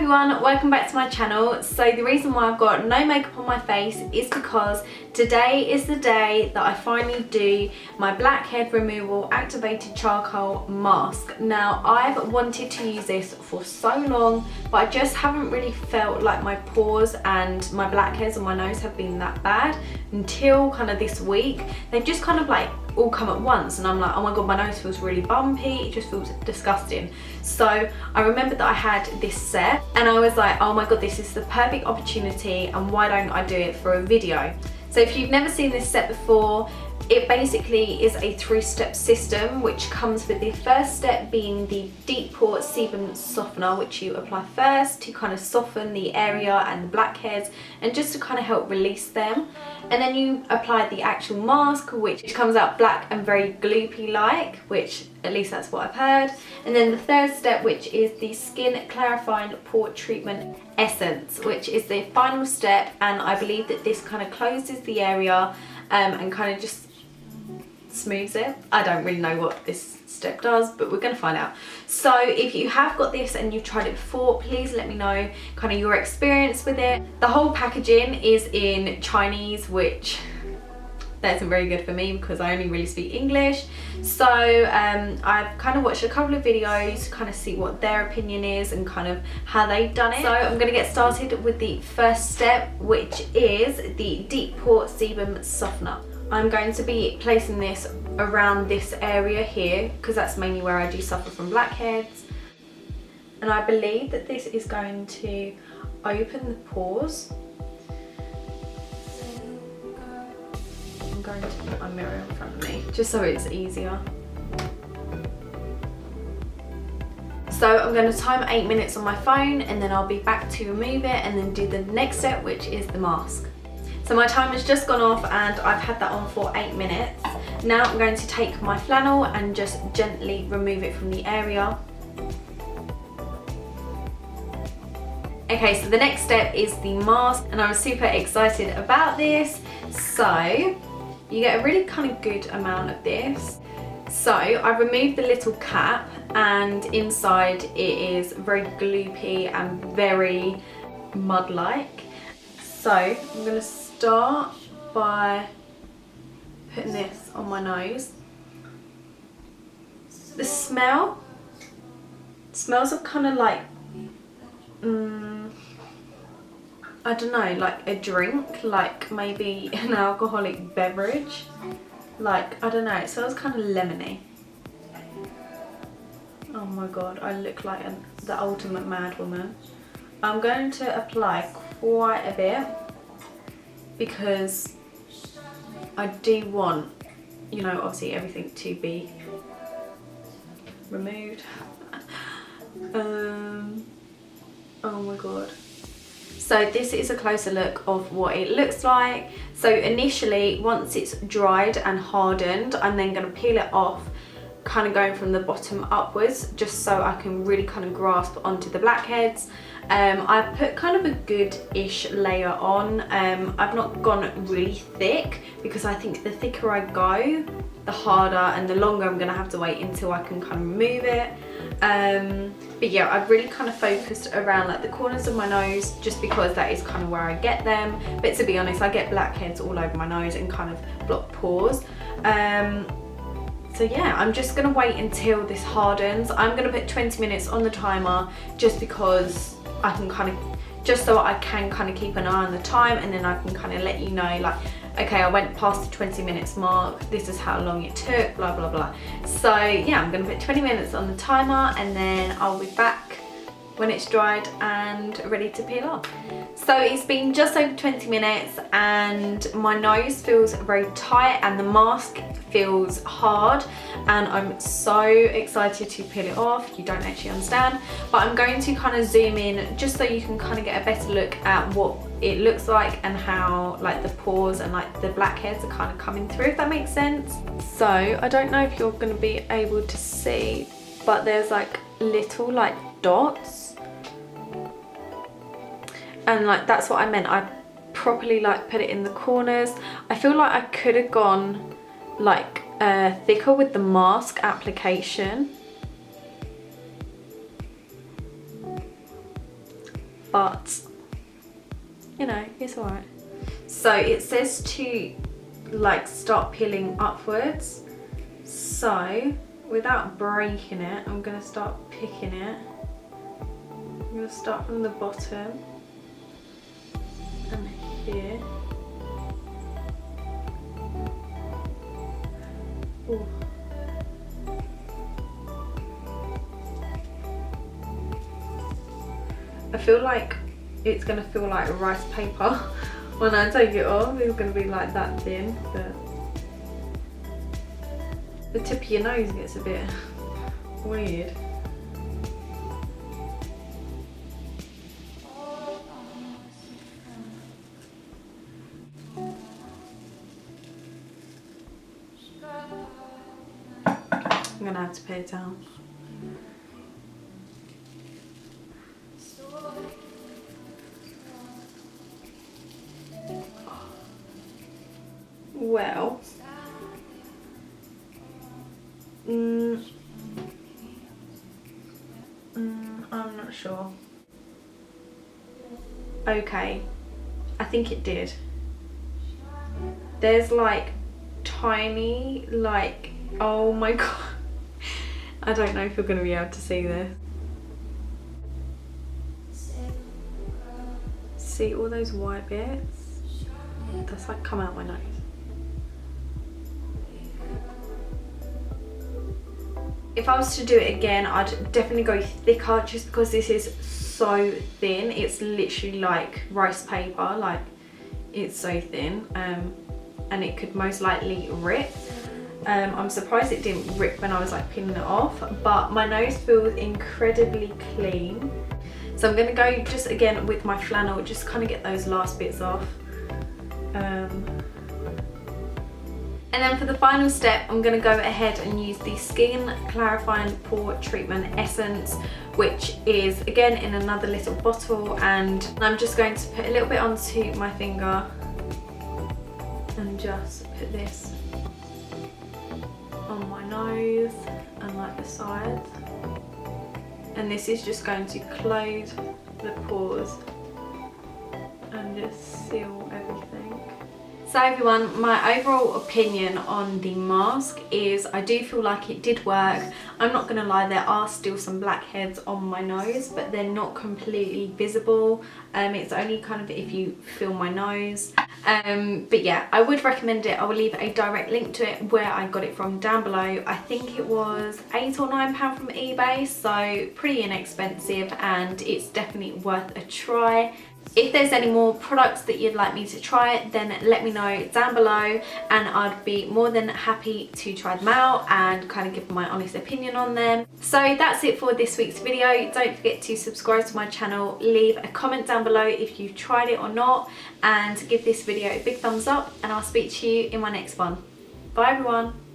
everyone, welcome back to my channel. So the reason why I've got no makeup on my face is because today is the day that I finally do my blackhead removal activated charcoal mask. Now I've wanted to use this for so long, but I just haven't really felt like my pores and my blackheads on my nose have been that bad until kind of this week. They've just kind of like all come at once and I'm like, oh my god, my nose feels really bumpy, it just feels disgusting. So I remembered that I had this set and I was like, oh my god, this is the perfect opportunity and why don't I do it for a video. So if you've never seen this set before, it basically is a 3-step system which comes with the first step being the deep pore sebum softener, which you apply first to kind of soften the area and the blackheads and just to kind of help release them. And then you apply the actual mask, which comes out black and very gloopy like, which at least that's what I've heard. And then the third step, which is the skin clarifying pore treatment essence, which is the final step, and I believe that this kind of closes the area and kind of just smooths it. I don't really know what this step does, but we're gonna find out. So if you have got this and you've tried it before, please let me know kind of your experience with it. The whole packaging is in Chinese, which that isn't very good for me because I only really speak English. So I've kind of watched a couple of videos to kind of see what their opinion is and kind of how they've done it. So I'm going to get started with the first step, which is the deep pore sebum softener. I'm going to be placing this around this area here because that's mainly where I do suffer from blackheads. And I believe that this is going to open the pores. I'm going to put my mirror in front of me just so it's easier. So I'm going to time 8 minutes on my phone and then I'll be back to remove it and then do the next step, which is the mask. So my timer's just gone off and I've had that on for 8 minutes. Now I'm going to take my flannel and just gently remove it from the area. Okay, so the next step is the mask and I was super excited about this. So you get a really kind of good amount of this. So I've removed the little cap and inside it is very gloopy and very mud-like. So I'm going to start by putting this on my nose. The smell smells of kind of like I don't know, like a drink, like maybe an alcoholic beverage. Like, I don't know, it smells kind of lemony. Oh my god, I look like the ultimate mad woman. I'm going to apply quite a bit because I do want, you know, obviously everything to be removed. Oh my god. So this is a closer look of what it looks like. So initially, once it's dried and hardened, I'm then going to peel it off, kind of going from the bottom upwards, just so I can really kind of grasp onto the blackheads. I've put kind of a good-ish layer on. I've not gone really thick because I think the thicker I go, the harder and the longer I'm going to have to wait until I can kind of remove it. But yeah, I've really kind of focused around like the corners of my nose just because that is kind of where I get them. But to be honest, I get blackheads all over my nose and kind of block pores. So yeah, I'm just going to wait until this hardens. I'm going to put 20 minutes on the timer just because I can kind of, just so I can kind of keep an eye on the time and then I can kind of let you know like, okay, I went past the 20 minutes mark, this is how long it took, blah, blah, blah. So yeah, I'm gonna put 20 minutes on the timer and then I'll be back when it's dried and ready to peel off. So it's been just over 20 minutes and my nose feels very tight and the mask feels hard and I'm so excited to peel it off. You don't actually understand, but I'm going to kind of zoom in just so you can kind of get a better look at what it looks like and how like the pores and like the blackheads are kind of coming through, if that makes sense. So I don't know if you're going to be able to see, but there's like little like dots. And like that's what I meant, I properly like put it in the corners. I feel like I could have gone like thicker with the mask application. but you know, it's alright. So it says to like start peeling upwards. So without breaking it, I'm gonna start picking it. I'm gonna start from the bottom and here. Ooh. I feel like it's gonna feel like rice paper when I take it off. It's gonna be like that thin, but the tip of your nose gets a bit weird. I'm gonna have to pay it down. Well, I'm not sure. Okay, I think it did. There's like tiny, like, oh my god. I don't know if you're going to be able to see this. See all those white bits? That's like come out my nose. If I was to do it again, I'd definitely go thicker just because this is so thin. It's literally like rice paper, like it's so thin, and it could most likely rip. I'm surprised it didn't rip when I was like peeling it off, but my nose feels incredibly clean. So I'm gonna go just again with my flannel, just kind of get those last bits off. And then for the final step, I'm going to go ahead and use the Skin Clarifying Pore Treatment Essence, which is again in another little bottle, and I'm just going to put a little bit onto my finger and just put this on my nose and like the sides. And this is just going to close the pores and just seal everything. So everyone, my overall opinion on the mask is I do feel like it did work. I'm not gonna lie, there are still some blackheads on my nose, but they're not completely visible. It's only kind of if you feel my nose. But yeah, I would recommend it. I will leave a direct link to it where I got it from down below. I think it was £8 or £9 from eBay, so pretty inexpensive, and it's definitely worth a try. If there's any more products that you'd like me to try, then let me know down below, and I'd be more than happy to try them out and kind of give my honest opinion on them. So that's it for this week's video. Don't forget to subscribe to my channel, leave a comment down below if you've tried it or not, and give this video a big thumbs up, and I'll speak to you in my next one. Bye everyone.